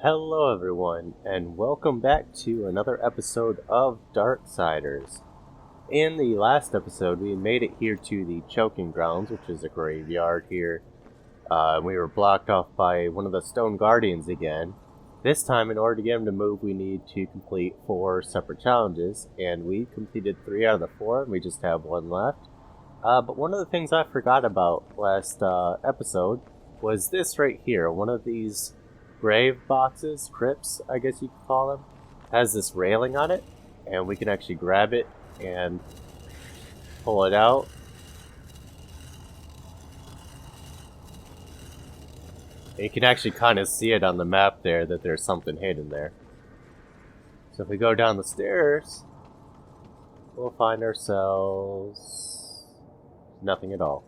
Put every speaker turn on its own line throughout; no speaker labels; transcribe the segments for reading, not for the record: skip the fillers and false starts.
Hello everyone, and welcome back to another episode of Darksiders. In the last episode, we made it here to the Choking Grounds, which is a graveyard here. We were blocked off by one of the Stone Guardians again. This time, in order to get him to move, we need to complete 4 separate challenges, and we completed 3 out of the 4, and we just have 1 left. But one of the things I forgot about last episode was this right here. One of these grave boxes, crypts, I guess you could call them, has this railing on it, and we can actually grab it and pull it out. And you can actually kind of see it on the map there that there's something hidden there. So if we go down the stairs, we'll find ourselves nothing at all.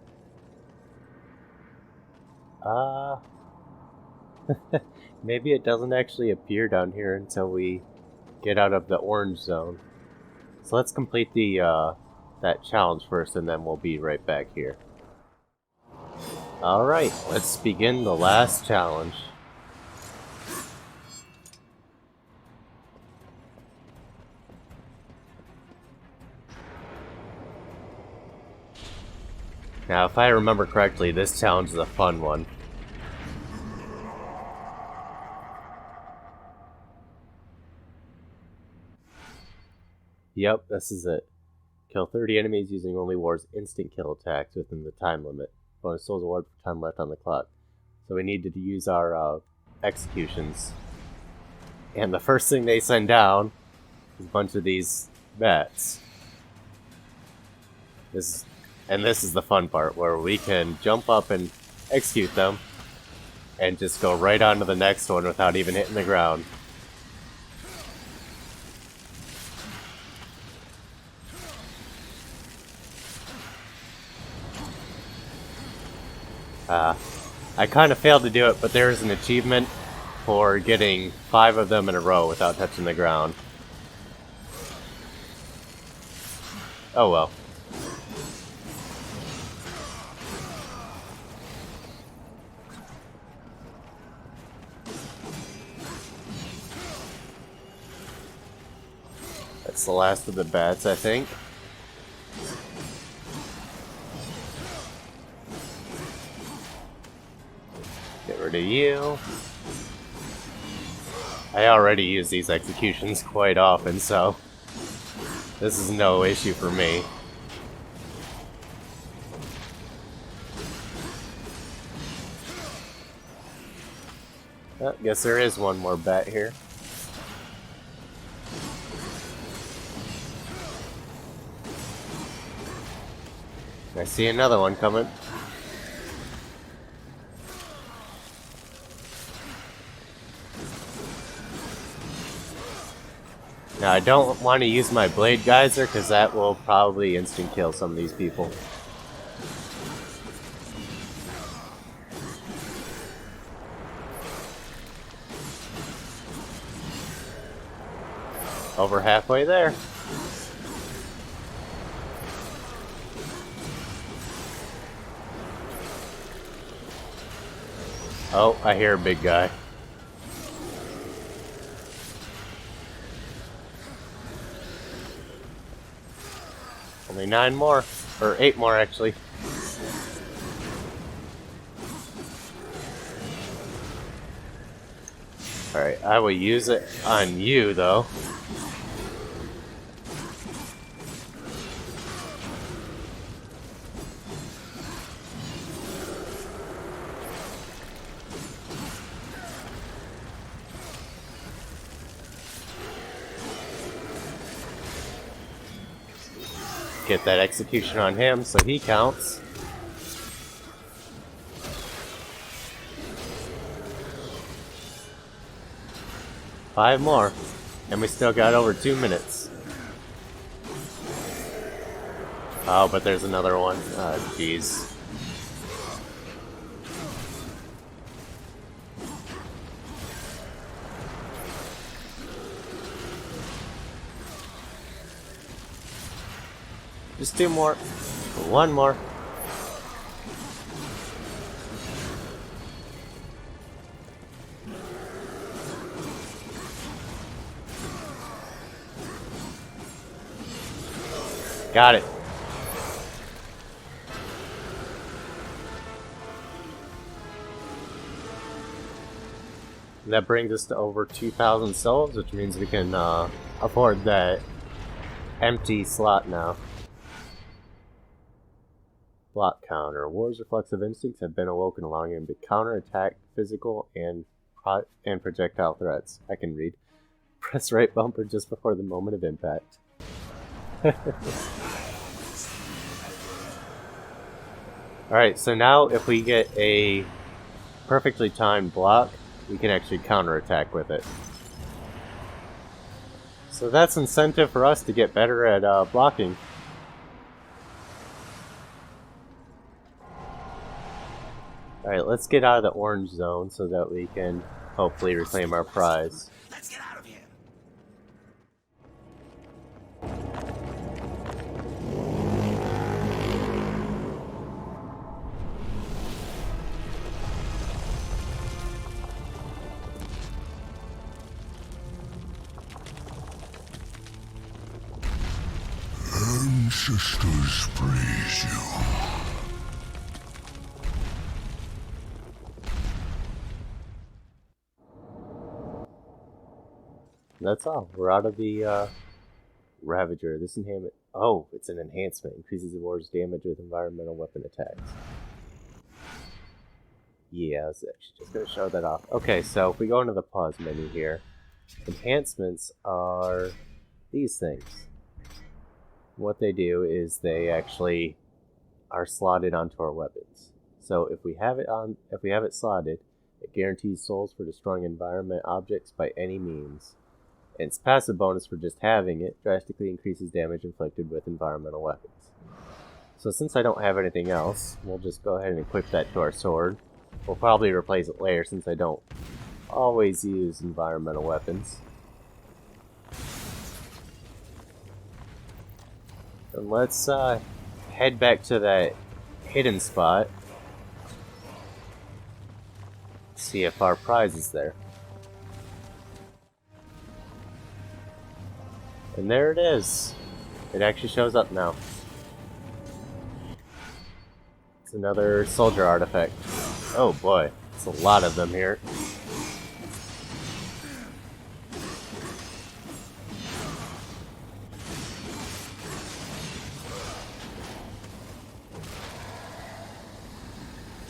Maybe it doesn't actually appear down here until we get out of the orange zone. So let's complete the that challenge first, and then we'll be right back here. Alright, let's begin the last challenge. Now, if I remember correctly, this challenge is a fun one. Yep, this is it. Kill 30 enemies using only War's instant kill attacks within the time limit. Bonus souls award for time left on the clock. So we needed to use our executions. And the first thing they send down is a bunch of these bats. This is the fun part, where we can jump up and execute them, and just go right on to the next one without even hitting the ground. I kind of failed to do it, but there is an achievement for getting 5 of them in a row without touching the ground. Oh well. That's the last of the bats, I think. Get rid of you. I already use these executions quite often, so this is no issue for me. Oh, guess there is one more bat here. I see another one coming. Now, I don't want to use my blade geyser, because that will probably instant kill some of these people. Over halfway there. Oh, I hear a big guy. Only 9 more. Or 8 more, actually. Alright, I will use it on you, though. Get that execution on him so he counts. Five more. And we still got over 2 minutes. Oh, but there's another one. Oh, jeez. Just 2 more. 1 more. Got it. And that brings us to over 2,000 souls, which means we can afford that empty slot now. Block counter. War's reflexive instincts have been awoken, allowing him to counterattack physical and projectile threats. I can read. Press right bumper just before the moment of impact. Alright, so now if we get a perfectly timed block, we can actually counterattack with it. So that's incentive for us to get better at blocking. Alright, let's get out of the orange zone so that we can hopefully reclaim our prize.
Let's get out of here.
Ancestors praise you.
That's all. We're out of the Ravager. This enhancement. Oh, it's an enhancement. Increases the war's damage with environmental weapon attacks. Yeah, I was actually just going to show that off. Okay, so if we go into the pause menu here, enhancements are these things. What they do is they actually are slotted onto our weapons. So if we have it slotted, it guarantees souls for destroying environment objects by any means. And its passive bonus for just having it drastically increases damage inflicted with environmental weapons. So since I don't have anything else, we'll just go ahead and equip that to our sword. We'll probably replace it later since I don't always use environmental weapons. And let's head back to that hidden spot. See if our prize is there. And there it is. It actually shows up now. It's another soldier artifact. Oh boy, it's a lot of them here.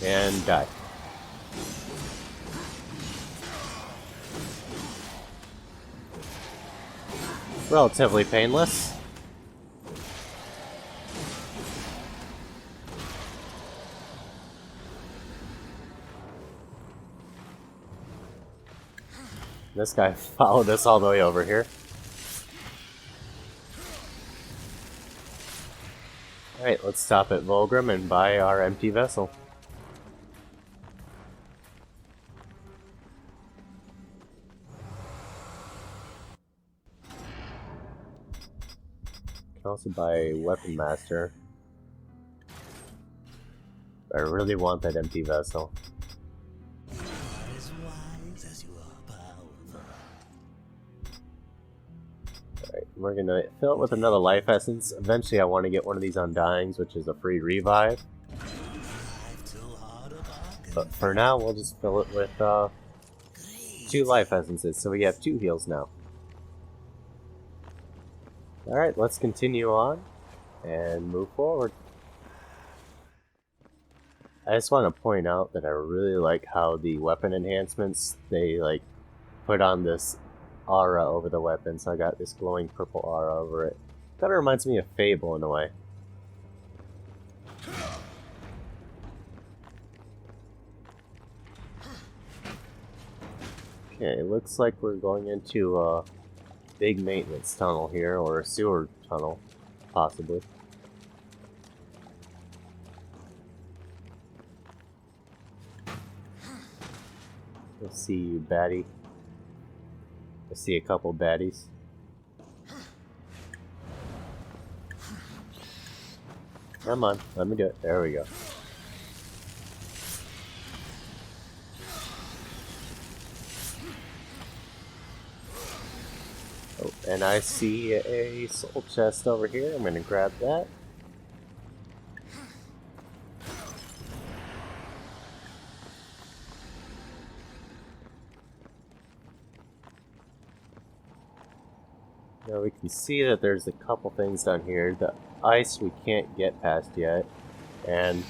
And die. Relatively painless. This guy followed us all the way over here. Alright, let's stop at Volgrim and buy our empty vessel. Can also buy Weapon Master. I really want that empty vessel. Alright, we're gonna fill it with another life essence. Eventually I want to get one of these Undyings, which is a free revive. But for now, we'll just fill it with 2 life essences, so we have 2 heals now. Alright, let's continue on and move forward. I just want to point out that I really like how the weapon enhancements, they like put on this aura over the weapon, so I got this glowing purple aura over it. Kind of reminds me of Fable in a way. Okay, it looks like we're going into a big maintenance tunnel here, or a sewer tunnel, possibly. Let's see you, baddie. I see a couple baddies. Come on, let me do it. There we go. And I see a soul chest over here. I'm gonna grab that. Now we can see that there's a couple things down here. The ice we can't get past yet. And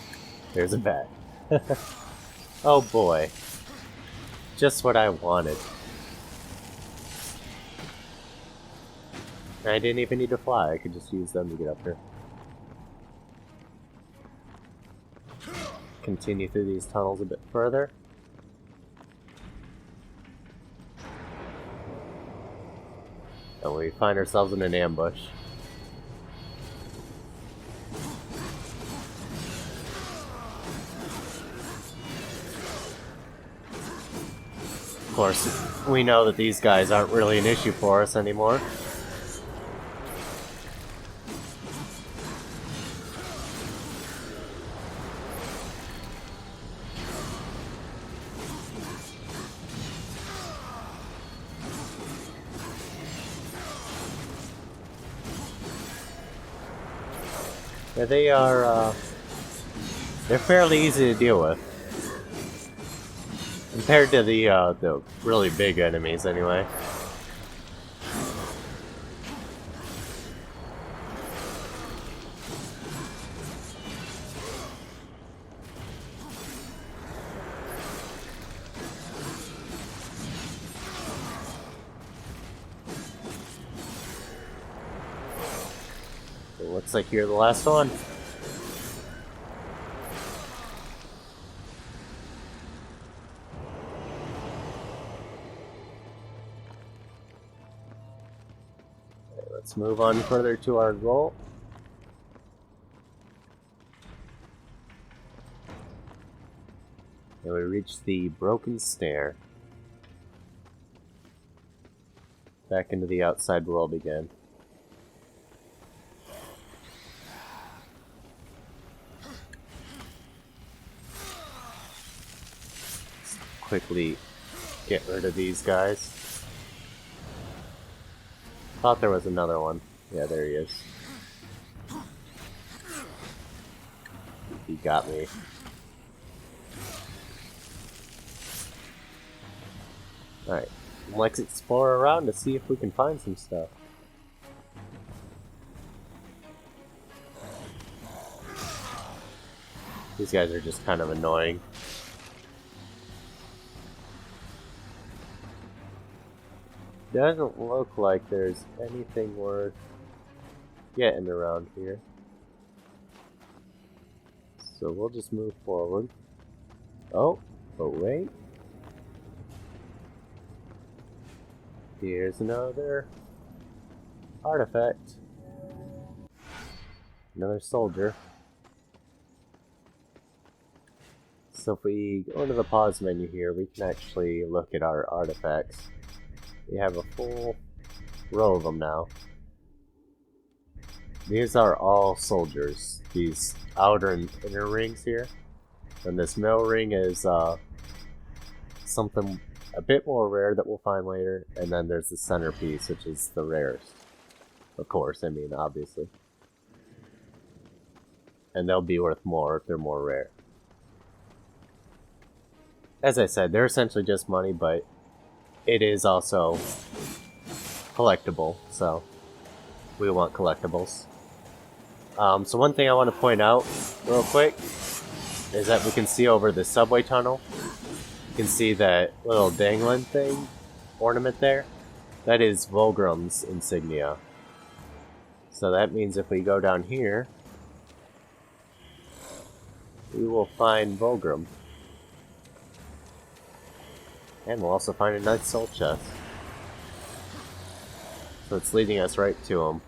there's a bat. Oh boy. Just what I wanted. I didn't even need to fly, I could just use them to get up here. Continue through these tunnels a bit further. And we find ourselves in an ambush. Of course, we know that these guys aren't really an issue for us anymore. Yeah, they are, they're fairly easy to deal with. Compared to the really big enemies, anyway. It looks like you're the last one. Okay, let's move on further to our goal. And we reach the broken stair. Back into the outside world again. Quickly get rid of these guys. Thought there was another one. Yeah, there he is. He got me. Alright, let's explore around to see if we can find some stuff. These guys are just kind of annoying. Doesn't look like there's anything worth getting around here. So we'll just move forward. Oh, but wait. Here's another artifact. Another soldier. So if we go into the pause menu here, we can actually look at our artifacts. We have a full row of them now. These are all soldiers. These outer and inner rings here. And this middle ring is something a bit more rare that we'll find later. And then there's the centerpiece, which is the rarest. Of course, I mean, obviously. And they'll be worth more if they're more rare. As I said, they're essentially just money, but it is also collectible, so we want collectibles. So one thing I want to point out real quick is that we can see over the subway tunnel. You can see that little dangling thing, ornament there. That is Volgrim's insignia. So that means if we go down here, we will find Volgrim. And we'll also find a nice soul chest. So it's leading us right to him.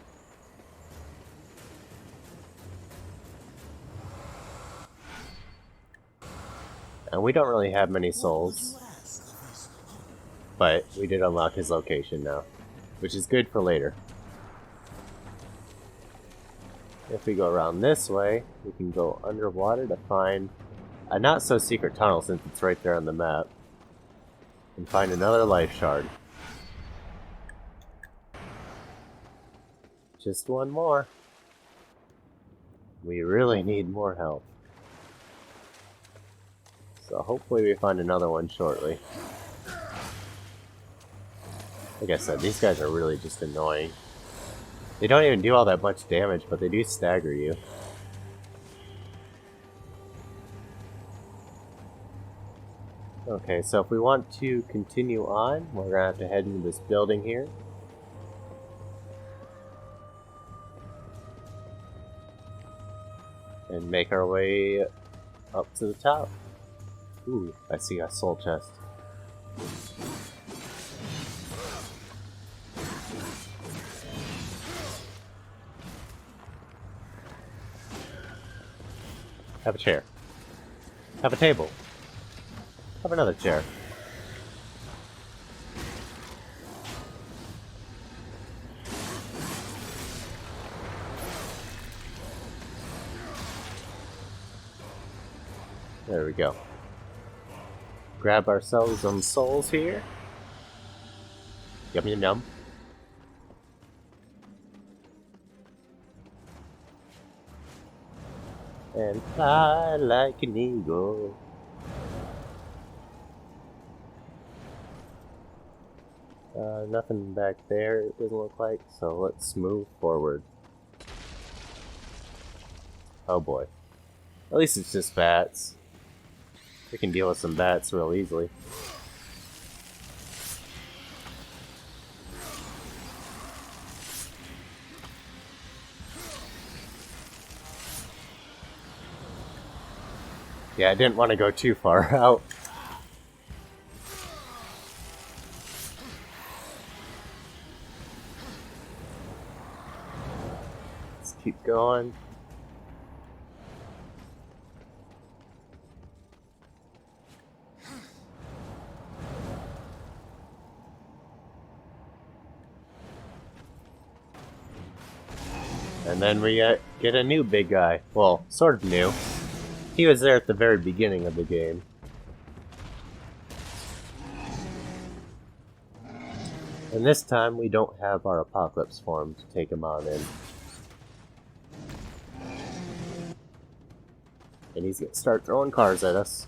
And we don't really have many souls. But we did unlock his location now. Which is good for later. If we go around this way, we can go underwater to find a not so secret tunnel since it's right there on the map. And find another life shard. Just one more. We really need more help. So hopefully we find another one shortly. Like I said, these guys are really just annoying. They don't even do all that much damage, but they do stagger you. Okay, so if we want to continue on, we're gonna have to head into this building here. And make our way up to the top. Ooh, I see a soul chest. Have a chair. Have a table. Have another chair. There we go. Grab ourselves some souls here. Yum yum yum. And fly like an eagle. Nothing back there, it doesn't look like, so let's move forward. Oh boy. At least it's just bats. We can deal with some bats real easily. Yeah, I didn't want to go too far out. Let's keep going. And then we get a new big guy. Well, sort of new. He was there at the very beginning of the game. And this time we don't have our apocalypse form to take him on in. And he's gonna start throwing cars at us.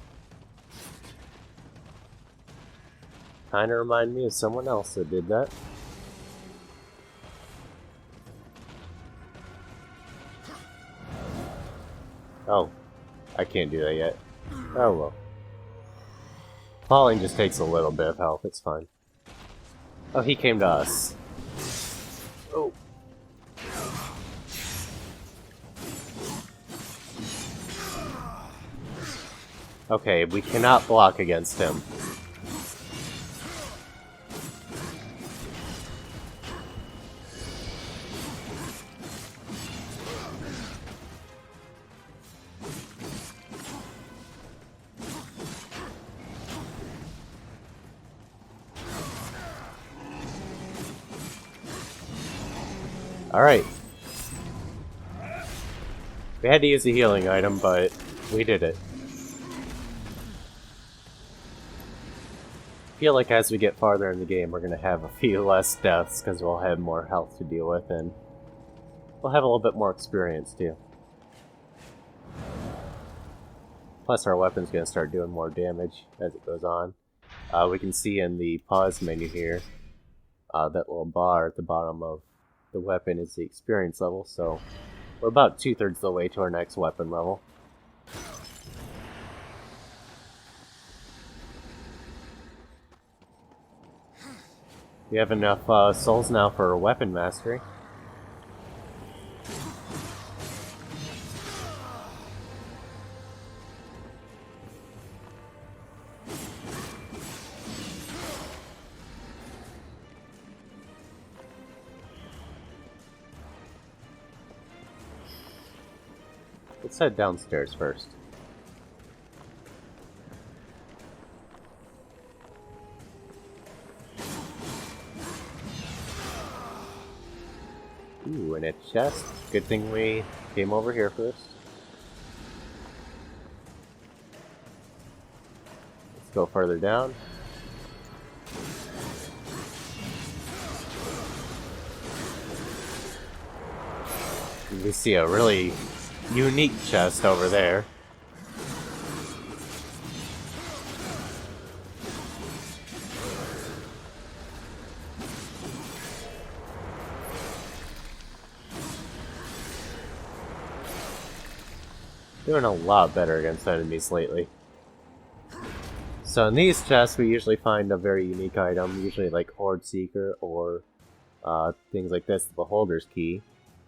Kinda remind me of someone else that did that. Oh, I can't do that yet. Oh well. Falling just takes a little bit of health, it's fine. Oh, he came to us. Oh. Okay, we cannot block against him. Alright. We had to use a healing item, but we did it. I feel like as we get farther in the game, we're going to have a few less deaths because we'll have more health to deal with, and we'll have a little bit more experience too. Plus our weapon's going to start doing more damage as it goes on. We can see in the pause menu here, that little bar at the bottom of the weapon is the experience level, so we're about 2/3 of the way to our next weapon level. We have enough souls now for weapon mastery. Let's head downstairs first. Ooh, and a chest. Good thing we came over here first. Let's go further down. And we see a really unique chest over there. Doing a lot better against enemies lately. So in these chests we usually find a very unique item, usually like Horde Seeker or things like this, the Beholder's Key.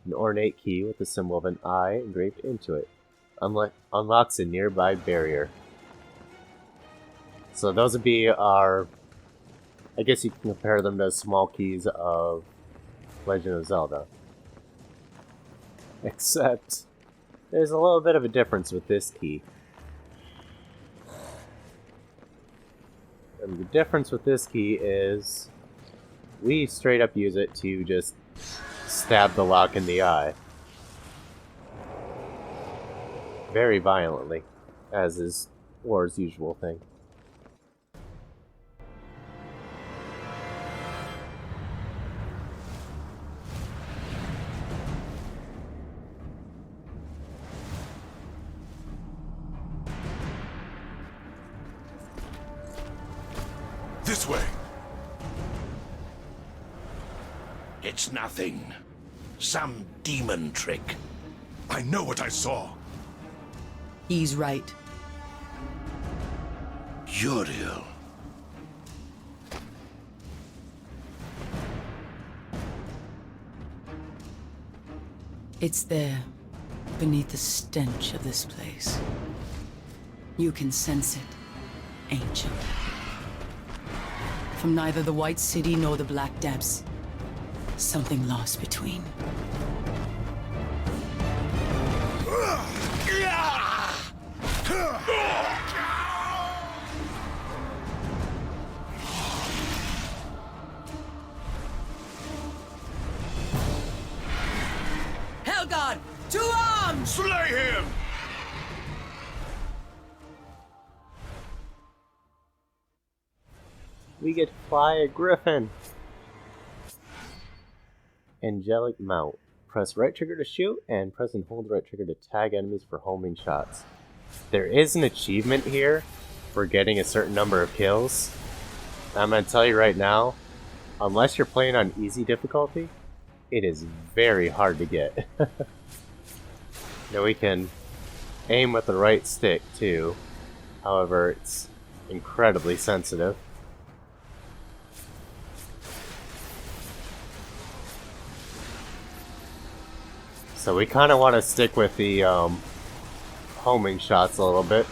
An ornate key with the symbol of an eye engraved into it. Unlocks a nearby barrier. So those would be our... I guess you can compare them to small keys of Legend of Zelda. Except there's a little bit of a difference with this key. And the difference with this key is we straight up use it to just stab the lock in the eye. Very violently, as is War's usual thing.
This way.
It's nothing. Some demon trick.
I know what I saw.
He's right.
Uriel.
It's there, beneath the stench of this place. You can sense it, ancient. From neither the White City nor the Black Depths. Something lost between. Hellgod, to arms!
Slay him!
We get to fly a Gryphon. Angelic Mount. Press right trigger to shoot, and press and hold right trigger to tag enemies for homing shots. There is an achievement here for getting a certain number of kills. I'm going to tell you right now, unless you're playing on easy difficulty, it is very hard to get. Now we can aim with the right stick too, however it's incredibly sensitive. So we kind of want to stick with the homing shots a little bit.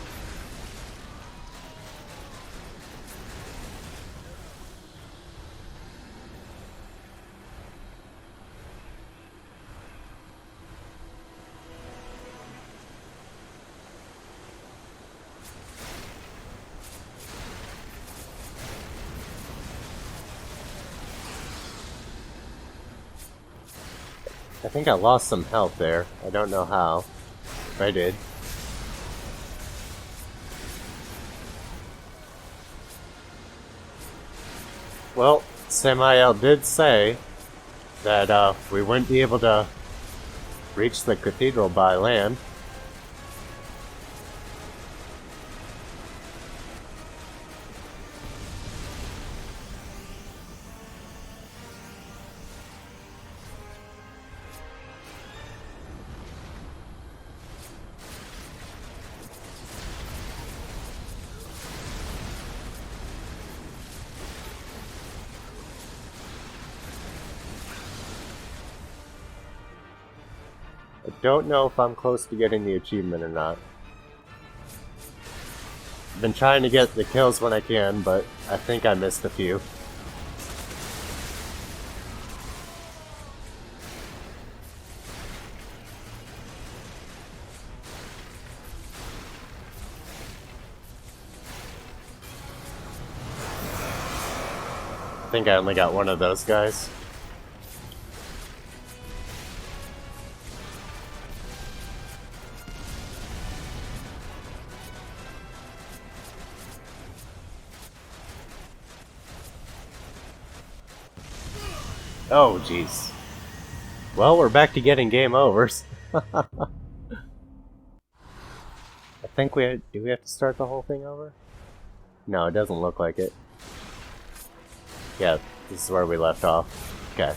I think I lost some health there. I don't know how. I did. Well, Samael did say that we wouldn't be able to reach the cathedral by land. I don't know if I'm close to getting the achievement or not. I've been trying to get the kills when I can, but I think I missed a few. I think I only got one of those guys. Oh, jeez. Well, we're back to getting game overs. I think do we have to start the whole thing over? No, it doesn't look like it. Yeah, this is where we left off. Okay.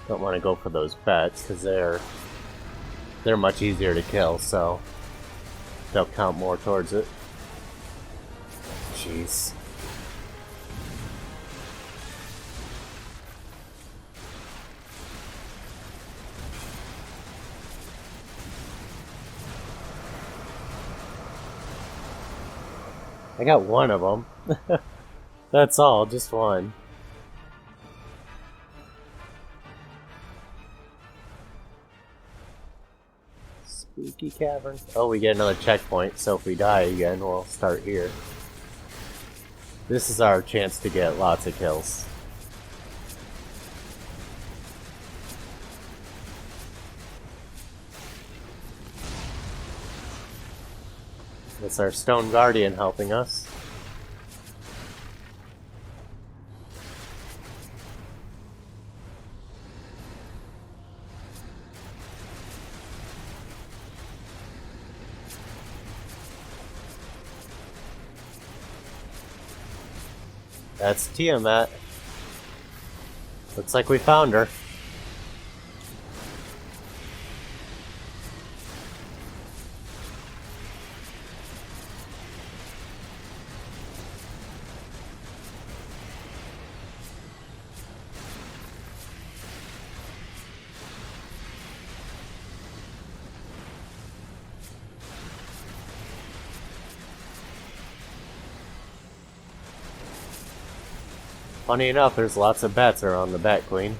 Don't want to go for those bets because they're much easier to kill, so they'll count more towards it. Jeez. I got one of them. That's all, just one. Spooky cavern. Oh, we get another checkpoint, so if we die again, we'll start here. This is our chance to get lots of kills. It's our Stone Guardian helping us. That's Tiamat. Looks like we found her. Funny enough, there's lots of bats around the Bat Queen.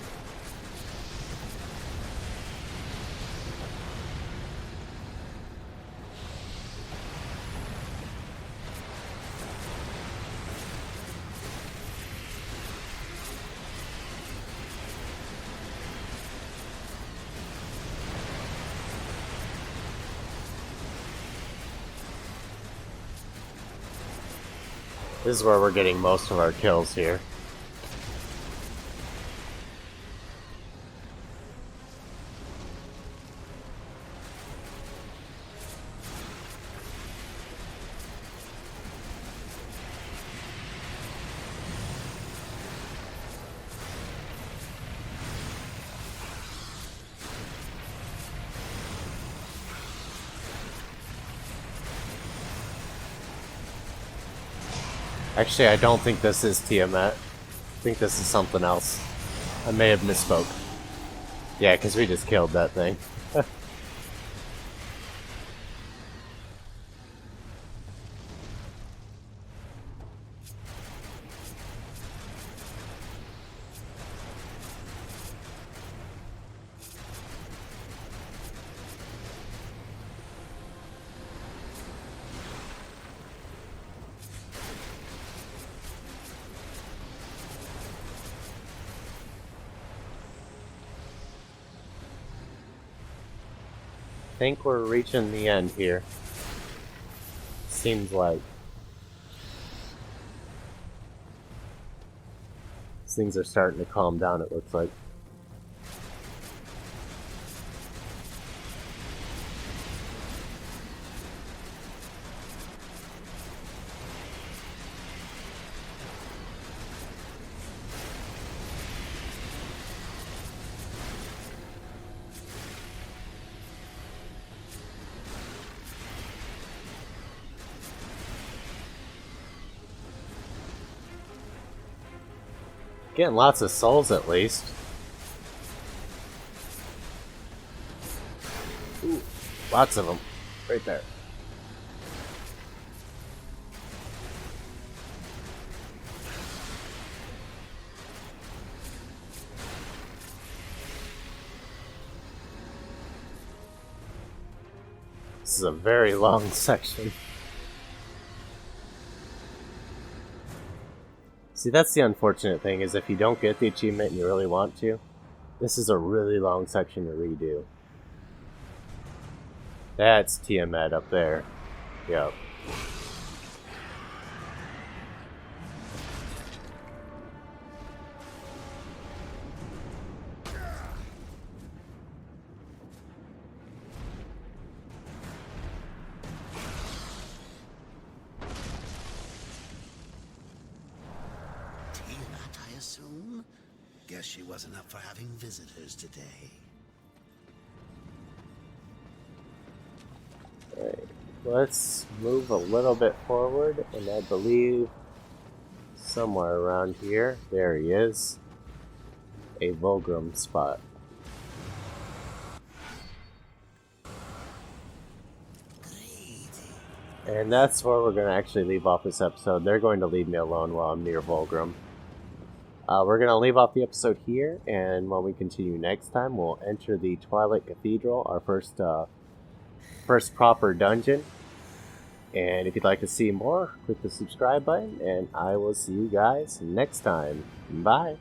This is where we're getting most of our kills here. Actually, I don't think this is Tiamat. I think this is something else. I may have misspoke. Yeah, because we just killed that thing. I think we're reaching the end here. Seems like. Things are starting to calm down, it looks like. Getting lots of souls at least. Ooh, lots of them. Right there. This is a very long section. See, that's the unfortunate thing, is if you don't get the achievement and you really want to, this is a really long section to redo. That's Tiamat up there. Yep.
I assume? Guess she wasn't up for having visitors today.
Alright, let's move a little bit forward, and I believe somewhere around here, there he is, a Volgrim spot. And that's where we're going to actually leave off this episode. They're going to leave me alone while I'm near Volgrim. We're going to leave off the episode here, and when we continue next time, we'll enter the Twilight Cathedral, our first proper dungeon. And if you'd like to see more, click the subscribe button, and I will see you guys next time. Bye!